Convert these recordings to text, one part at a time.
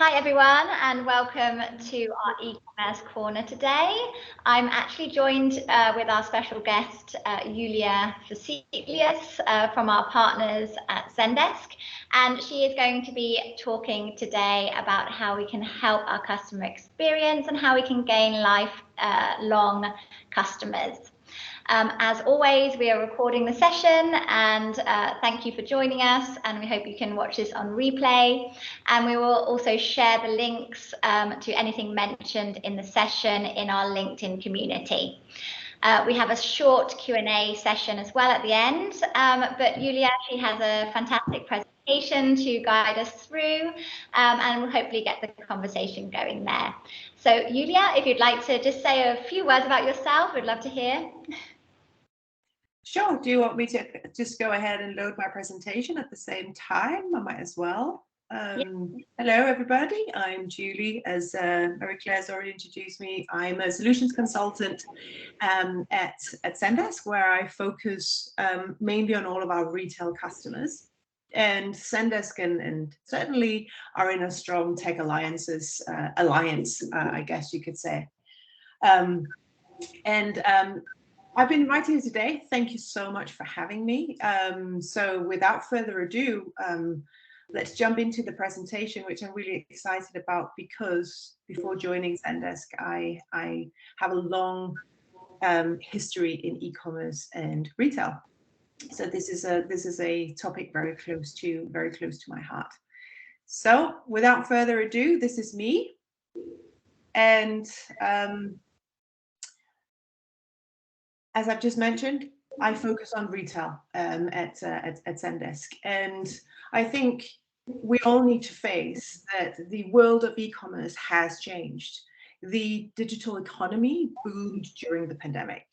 Hi everyone, and welcome to our e-commerce corner today. I'm actually joined with our special guest, Julie Fosselius, from our partners at Zendesk, and she is going to be talking today about how we can help our customer experience and how we can gain lifelong customers. As always, we are recording the session, and thank you for joining us, and we hope you can watch this on replay. And we will also share the links to anything mentioned in the session in our LinkedIn community. We have a short Q&A session as well at the end, but Julia, she has a fantastic presentation to guide us through, and we'll hopefully get the conversation going there. So Julia, if you'd like to just say a few words about yourself, we'd love to hear. Sure. Do you want me to just go ahead and load my presentation at the same time? I might as well. Hello, everybody. I'm Julie. As Marie-Claire's already introduced me, I'm a solutions consultant at Zendesk, where I focus mainly on all of our retail customers. And Zendesk and certainly are in a strong tech alliance, I guess you could say. I've been invited here today. Thank you so much for having me. So without further ado, let's jump into the presentation, which I'm really excited about because before joining Zendesk, I have a long history in e-commerce and retail. So this is a topic very close to my heart. So without further ado, this is me. And as I've just mentioned, I focus on retail at Zendesk. And I think we all need to face that the world of e-commerce has changed. The digital economy boomed during the pandemic.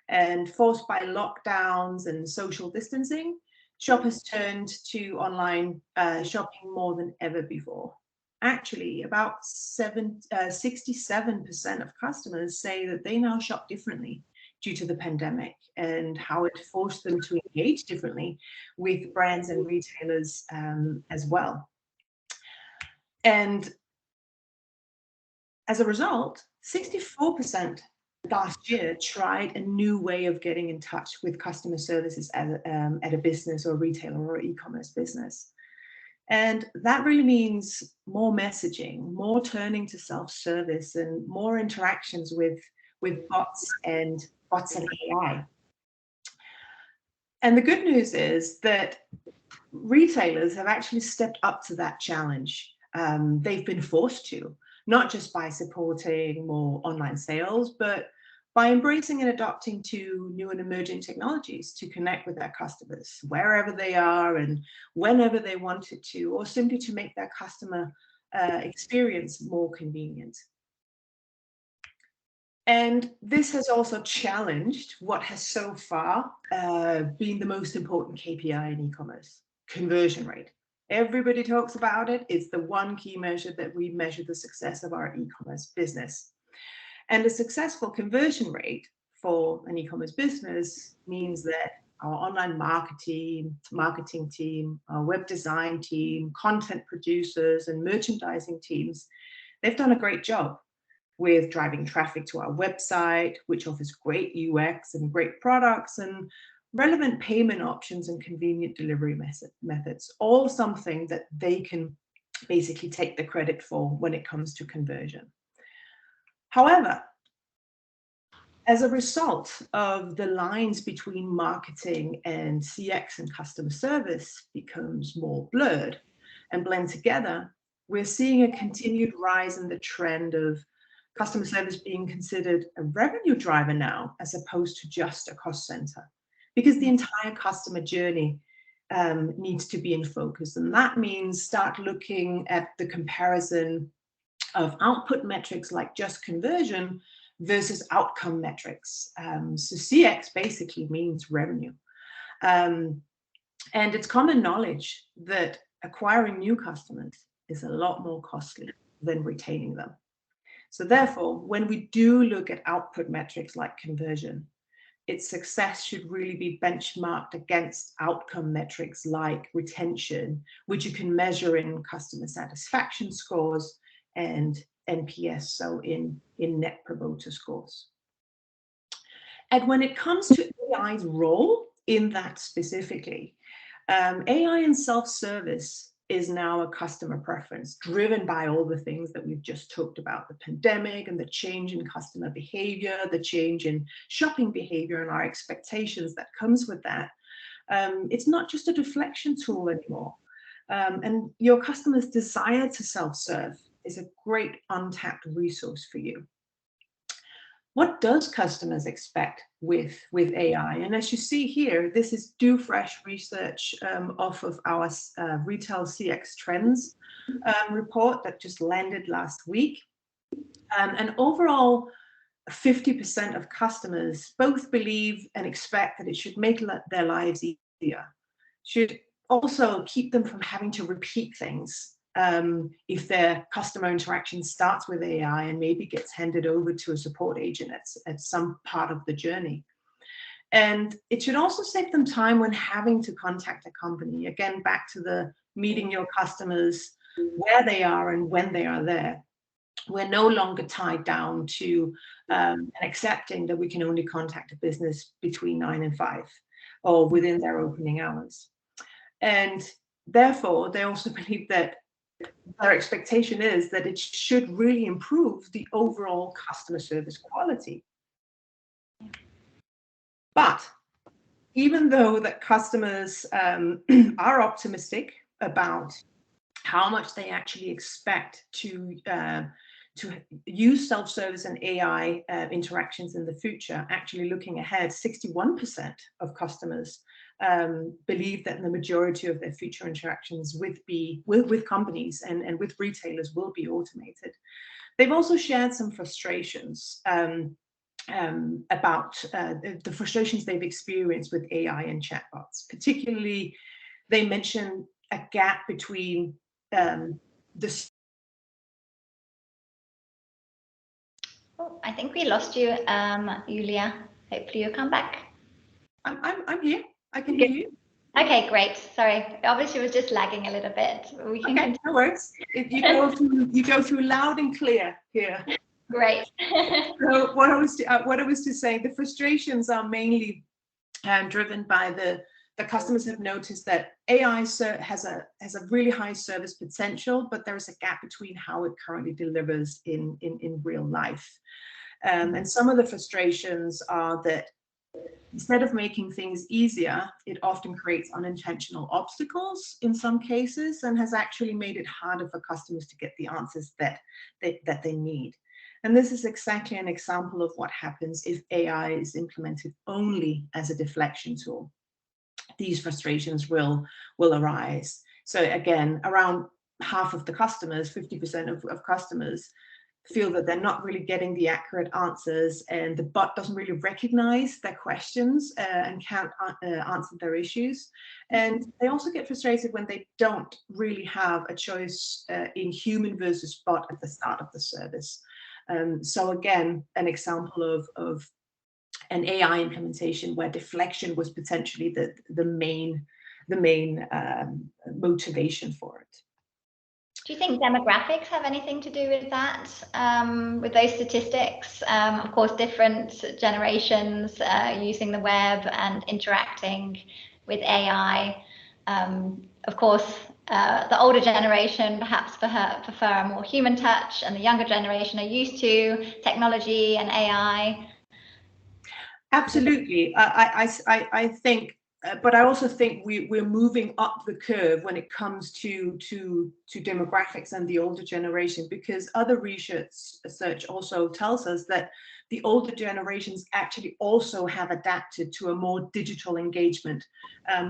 And forced by lockdowns and social distancing, shoppers turned to online shopping more than ever before. Actually, about 67% of customers say that they now shop differently due to the pandemic and how it forced them to engage differently with brands and retailers as well. And as a result, 64% last year tried a new way of getting in touch with customer services at a business or retailer or e-commerce business. And that really means more messaging, more turning to self-service, and more interactions with bots and AI. And the good news is that retailers have actually stepped up to that challenge. They've been forced to, not just by supporting more online sales, but by embracing and adopting to new and emerging technologies to connect with their customers wherever they are and whenever they want it to, or simply to make their customer experience more convenient. And this has also challenged what has so far been the most important KPI in e-commerce: conversion rate. Everybody talks about it. It's the one key measure that we measure the success of our e-commerce business. And a successful conversion rate for an e-commerce business means that our online marketing team, our web design team, content producers, and merchandising teams, they've done a great job with driving traffic to our website, which offers great UX and great products and relevant payment options and convenient delivery methods, all something that they can basically take the credit for when it comes to conversion. However, as a result of the lines between marketing and CX and customer service becomes more blurred and blend together, we're seeing a continued rise in the trend of customer service being considered a revenue driver now, as opposed to just a cost center, because the entire customer journey needs to be in focus. And that means start looking at the comparison of output metrics like just conversion versus outcome metrics. So CX basically means revenue. And it's common knowledge that acquiring new customers is a lot more costly than retaining them. So therefore, when we do look at output metrics like conversion, its success should really be benchmarked against outcome metrics like retention, which you can measure in customer satisfaction scores and NPS, so in net promoter scores. And when it comes to AI's role in that specifically, AI and self-service is now a customer preference driven by all the things that we've just talked about, the pandemic and the change in customer behavior, the change in shopping behavior and our expectations that comes with that. It's not just a deflection tool anymore. And your customers' desire to self-serve is a great untapped resource for you. What does customers expect with AI? And as you see here, this is DoFresh research off of our Retail CX Trends report that just landed last week. And overall, 50% of customers both believe and expect that it should make their lives easier, should also keep them from having to repeat things. If their customer interaction starts with AI and maybe gets handed over to a support agent at some part of the journey. And it should also save them time when having to contact a company. Again, back to the meeting your customers where they are and when they are there. We're no longer tied down to accepting that we can only contact a business between 9 and 5 or within their opening hours. And therefore, they also believe that their expectation is that it should really improve the overall customer service quality. But even though that customers are optimistic about how much they actually expect to use self-service and AI interactions in the future, actually looking ahead, 61% of customers believe that the majority of their future interactions with companies and with retailers will be automated. They've also shared some frustrations about the frustrations they've experienced with AI and chatbots. Particularly, they mention a gap between the... Oh, I think we lost you, Julia. Hopefully you'll come back. I'm here. I can hear you. Okay, great. Sorry, obviously it was just lagging a little bit. We can continue. No worries. You go through loud and clear here. Great. So what I was to say, the frustrations are mainly driven by the customers have noticed that AI has a really high service potential, but there is a gap between how it currently delivers in real life. And some of the frustrations are that instead of making things easier, it often creates unintentional obstacles in some cases and has actually made it harder for customers to get the answers that they need. And this is exactly an example of what happens if AI is implemented only as a deflection tool. These frustrations will arise. So again, around half of the customers, 50% of customers, feel that they're not really getting the accurate answers and the bot doesn't really recognize their questions and can't answer their issues. And they also get frustrated when they don't really have a choice in human versus bot at the start of the service. So again, an example of an AI implementation where deflection was potentially the main motivation for it. Do you think demographics have anything to do with that, with those statistics? Of course, different generations using the web and interacting with AI. Of course, the older generation perhaps prefer a more human touch, and the younger generation are used to technology and AI. Absolutely. I think, but I also think we're moving up the curve when it comes to demographics and the older generation, because other research also tells us that the older generations actually also have adapted to a more digital engagement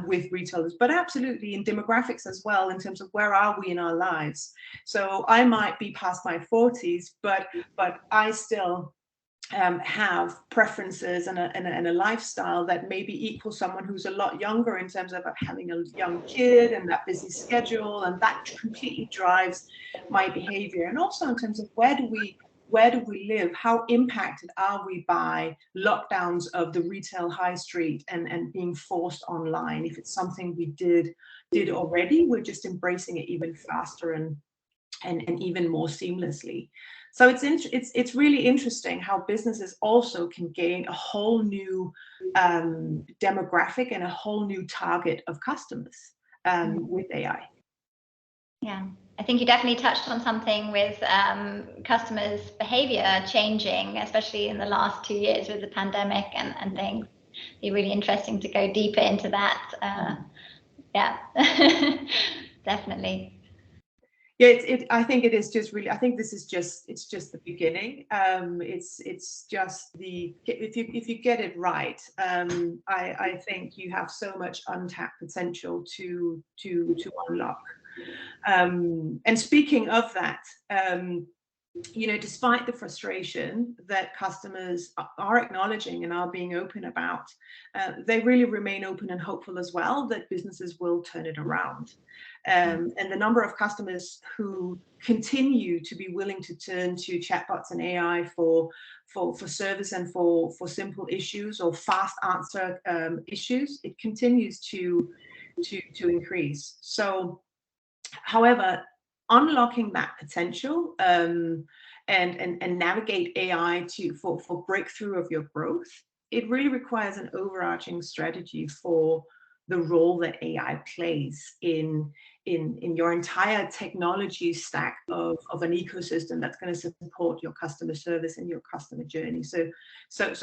with retailers, but absolutely in demographics as well, in terms of where are we in our lives. So I might be past my 40s, but I still have preferences and a lifestyle that maybe equals someone who's a lot younger in terms of having a young kid and that busy schedule, and that completely drives my behavior. And also in terms of where do we where do we live? How impacted are we by lockdowns of the retail high street and being forced online? If it's something we did already, we're just embracing it even faster and even more seamlessly. So it's really interesting how businesses also can gain a whole new demographic and a whole new target of customers with AI. Yeah, I think you definitely touched on something with customers' behavior changing, especially in the last 2 years with the pandemic and things. It'd be really interesting to go deeper into that. Yeah, definitely. Yeah, I think it is just really. I think this is just the beginning. It's just if you get it right. I think you have so much untapped potential to unlock. And speaking of that, despite the frustration that customers are acknowledging and are being open about, they really remain open and hopeful as well that businesses will turn it around. And the number of customers who continue to be willing to turn to chatbots and AI for service and for simple issues or fast answer issues, it continues to increase. So, however, unlocking that potential and navigate AI for breakthrough of your growth, it really requires an overarching strategy for the role that AI plays in your entire technology stack of an ecosystem that's going to support your customer service and your customer journey. So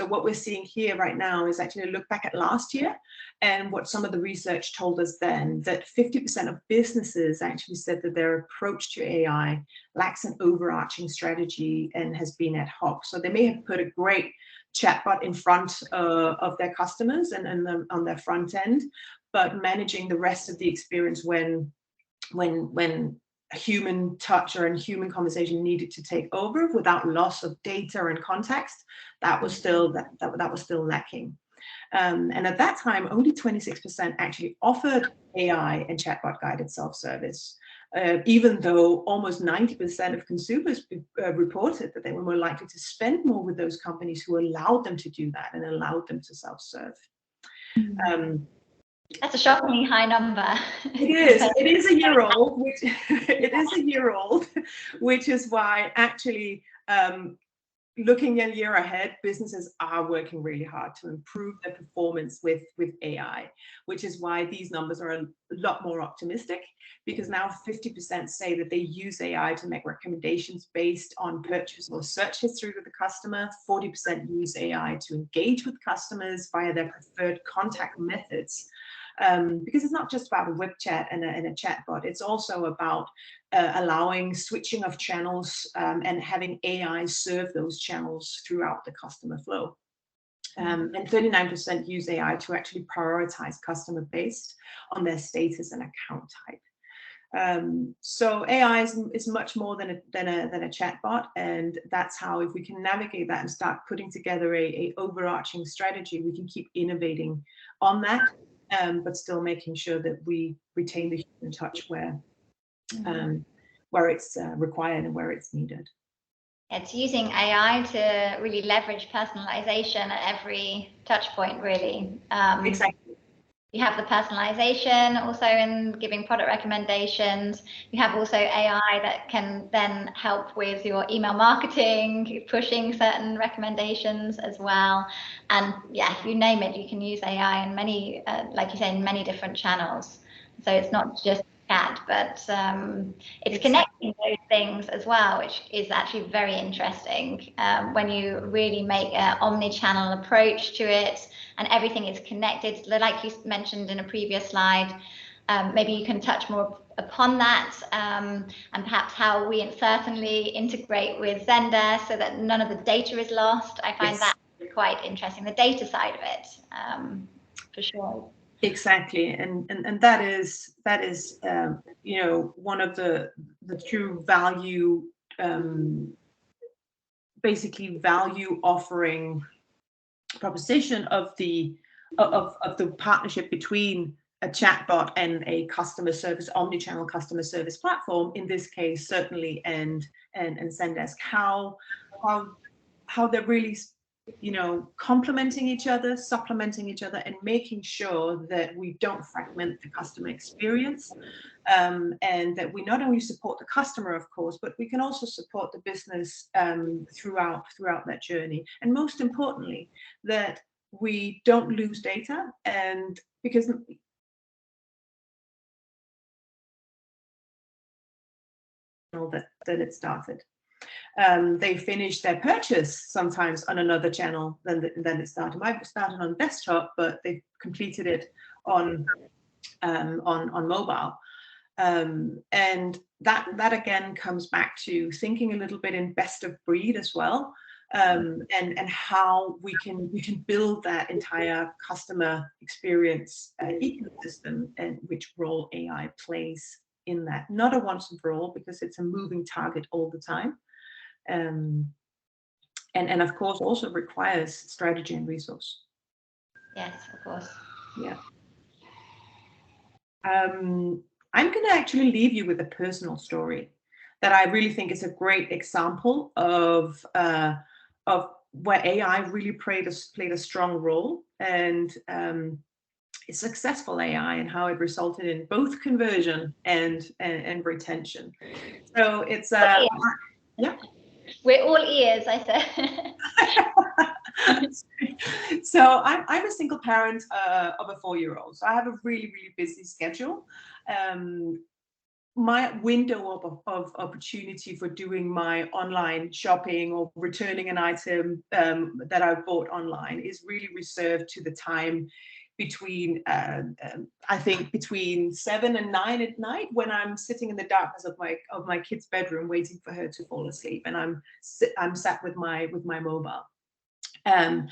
what we're seeing here right now is actually a look back at last year and what some of the research told us then, that 50% of businesses actually said that their approach to AI lacks an overarching strategy and has been ad hoc. So they may have put a great chatbot in front of their customers and on their front end, but managing the rest of the experience when a human touch or a human conversation needed to take over without loss of data and context, that was still lacking. And at that time, only 26% actually offered AI and chatbot guided self-service, even though almost 90% of consumers reported that they were more likely to spend more with those companies who allowed them to do that and allowed them to self-serve. That's a shockingly high number. It is. It is a year old, which is why actually looking a year ahead, businesses are working really hard to improve their performance with AI, which is why these numbers are a lot more optimistic, because now 50% say that they use AI to make recommendations based on purchase or search history with the customer. 40% use AI to engage with customers via their preferred contact methods. Because it's not just about a web chat and a chatbot, it's also about allowing switching of channels and having AI serve those channels throughout the customer flow. And 39% use AI to actually prioritize customer based on their status and account type. So AI is much more than a chatbot, and that's how, if we can navigate that and start putting together a overarching strategy, we can keep innovating on that. But still making sure that we retain the human touch where it's required and where it's needed. It's using AI to really leverage personalization at every touch point, really. Exactly. You have the personalization also in giving product recommendations. You have also AI that can then help with your email marketing, pushing certain recommendations as well. And yeah, you name it, you can use AI in many, like you say, in many different channels. So it's not just chat, but it's connecting those things as well, which is actually very interesting when you really make an omni-channel approach to it and everything is connected. Like you mentioned in a previous slide, maybe you can touch more upon that and perhaps how we certainly integrate with Zendesk so that none of the data is lost. I find that quite interesting, the data side of it, for sure. Exactly, and that is one of the true value, basically value offering proposition of the partnership between a chatbot and a customer service, omni-channel customer service platform, in this case certainly, and Zendesk. How how they're really, you know, complementing each other, supplementing each other, and making sure that we don't fragment the customer experience, and that we not only support the customer, of course, but we can also support the business throughout that journey. And most importantly, that we don't lose data, and because that it started. They finished their purchase sometimes on another channel than it started. Might have started on desktop, but they completed it on mobile. And that again comes back to thinking a little bit in best of breed as well, and how we can build that entire customer experience ecosystem, and which role AI plays in that. Not a once and for all, because it's a moving target all the time. And of course also requires strategy and resource. Yes, of course. Yeah. I'm going to actually leave you with a personal story that I really think is a great example of where AI really played a strong role, and successful AI, and how it resulted in both conversion and retention. So it's yeah. We're all ears, I said. So I'm a single parent of a 4-year-old. So I have a really busy schedule. My window of opportunity for doing my online shopping or returning an item that I bought online is really reserved to the time between I think between 7 and 9 at night, when I'm sitting in the darkness of my kid's bedroom waiting for her to fall asleep, and I'm sat with my mobile. And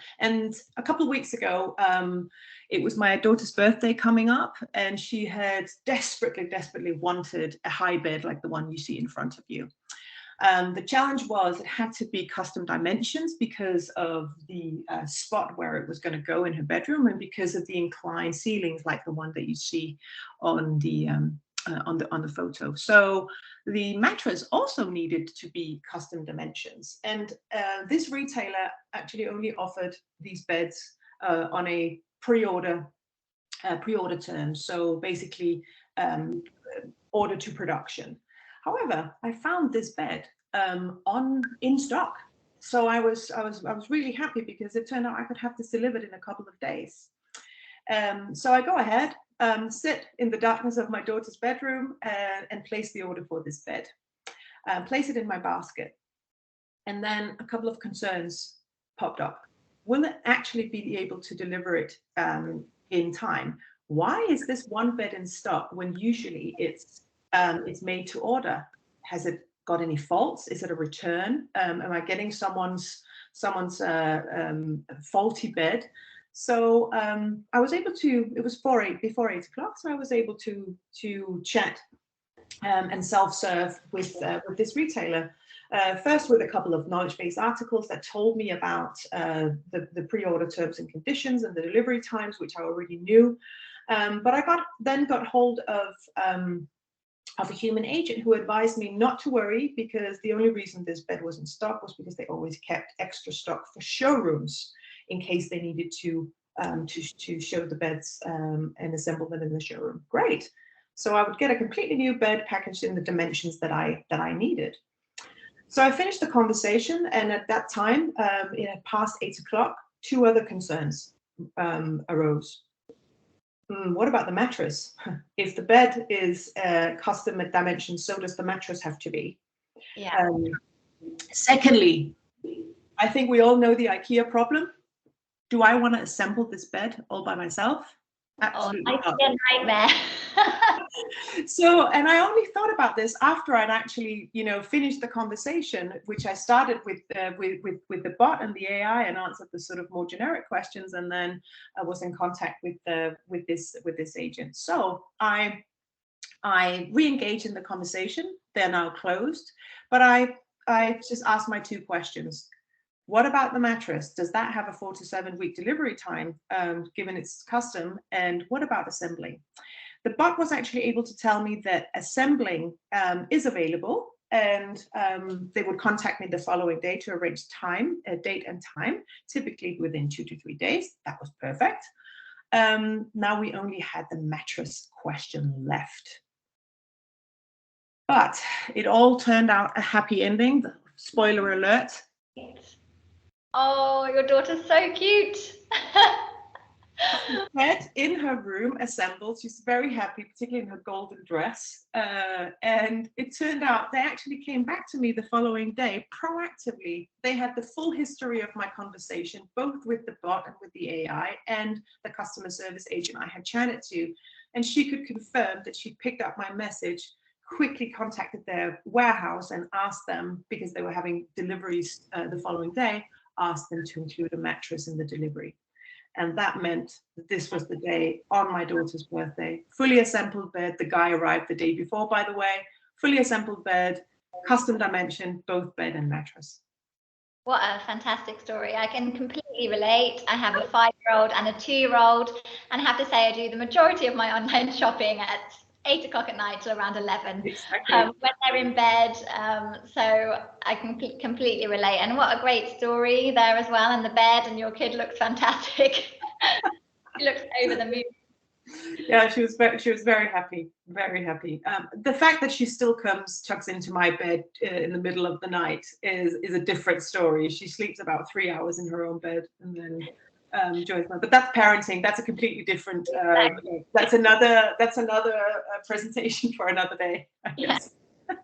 a couple of weeks ago, it was my daughter's birthday coming up, and she had desperately wanted a high bed like the one you see in front of you. The challenge was it had to be custom dimensions because of the spot where it was going to go in her bedroom, and because of the inclined ceilings like the one that you see on the photo. So the mattress also needed to be custom dimensions, and this retailer actually only offered these beds on a pre-order terms. So basically, order to production. However, I found this bed in stock, so I was really happy, because it turned out I could have this delivered in a couple of days. So I go ahead, sit in the darkness of my daughter's bedroom, and place the order for this bed. Place it in my basket, and then a couple of concerns popped up. Will it actually be able to deliver it in time? Why is this one bed in stock when usually it's made to order? Has it got any faults? Is it a return? Am I getting someone's faulty bed? So I was able to. It was before 8 o'clock, so I was able to chat and self-serve with this retailer. First with a couple of knowledge-based articles that told me about the pre-order terms and conditions and the delivery times, which I already knew. But I got hold of a human agent who advised me not to worry, because the only reason this bed was in stock was because they always kept extra stock for showrooms in case they needed to show the beds and assemble them in the showroom. Great. So I would get a completely new bed packaged in the dimensions that I needed. So I finished the conversation, and at that time, it had passed 8 o'clock. 2 other concerns arose. What about the mattress? If the bed is custom dimensions, so does the mattress have to be. Yeah. Secondly, I think we all know the IKEA problem. Do I want to assemble this bed all by myself? Absolutely not. It's a nightmare. So, and I only thought about this after I'd actually, finished the conversation, which I started with the bot and the AI, and answered the sort of more generic questions, and then I was in contact with this agent. So I re-engaged in the conversation. They're now closed, but I just asked my 2 questions. What about the mattress? Does that have a 4 to 7 week delivery time, given it's custom? And what about assembling? The bot was actually able to tell me that assembling is available, and they would contact me the following day to arrange a date and time, typically within 2 to 3 days. That was perfect. Now we only had the mattress question left. But it all turned out a happy ending. Spoiler alert. Oh, your daughter's so cute. Bed in her room assembled. She's very happy, particularly in her golden dress. And it turned out they actually came back to me the following day proactively. They had the full history of my conversation, both with the bot and with the AI and the customer service agent I had chatted to. And she could confirm that she picked up my message, quickly contacted their warehouse and asked them, because they were having deliveries the following day, asked them to include a mattress in the delivery. And that meant that this was the day on my daughter's birthday. Fully assembled bed. The guy arrived the day before, by the way. Fully assembled bed, custom dimension, both bed and mattress. What a fantastic story. I can completely relate. I have a 5-year-old and a 2-year-old, and I have to say I do the majority of my online shopping at 8 o'clock at night till around 11, exactly. when they're in bed. So I can completely relate. And what a great story there as well in the bed, and your kid looks fantastic. She looks over the moon. Yeah, she was very happy, very happy. The fact that she still tucks into my bed in the middle of the night is a different story. She sleeps about 3 hours in her own bed, and then joins mine. But that's parenting. That's a completely different. That's another presentation for another day, I guess. Yeah.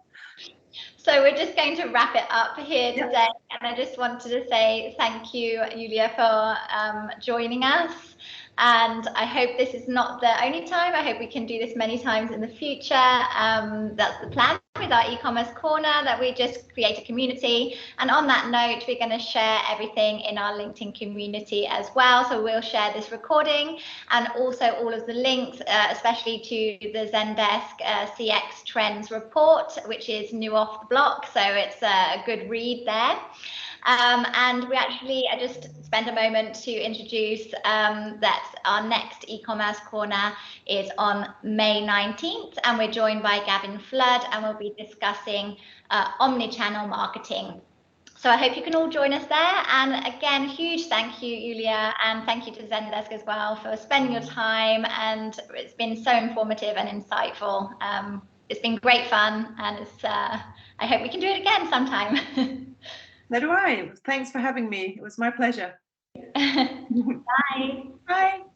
So we're just going to wrap it up here today, and I just wanted to say thank you, Julia, for joining us. And I hope this is not the only time. I hope we can do this many times in the future. That's the plan with our e-commerce corner, that we just create a community. And on that note, we're going to share everything in our LinkedIn community as well. So we'll share this recording and also all of the links, especially to the Zendesk CX Trends report, which is new off the block. So it's a good read there. And I just spent a moment to introduce that our next e-commerce corner is on May 19th, and we're joined by Gavin Flood, and we'll be discussing omni-channel marketing. So I hope you can all join us there. And again, huge thank you, Julia, and thank you to Zendesk as well for spending your time. And it's been so informative and insightful. It's been great fun, and I hope we can do it again sometime. So do I. Thanks for having me. It was my pleasure. Bye. Bye.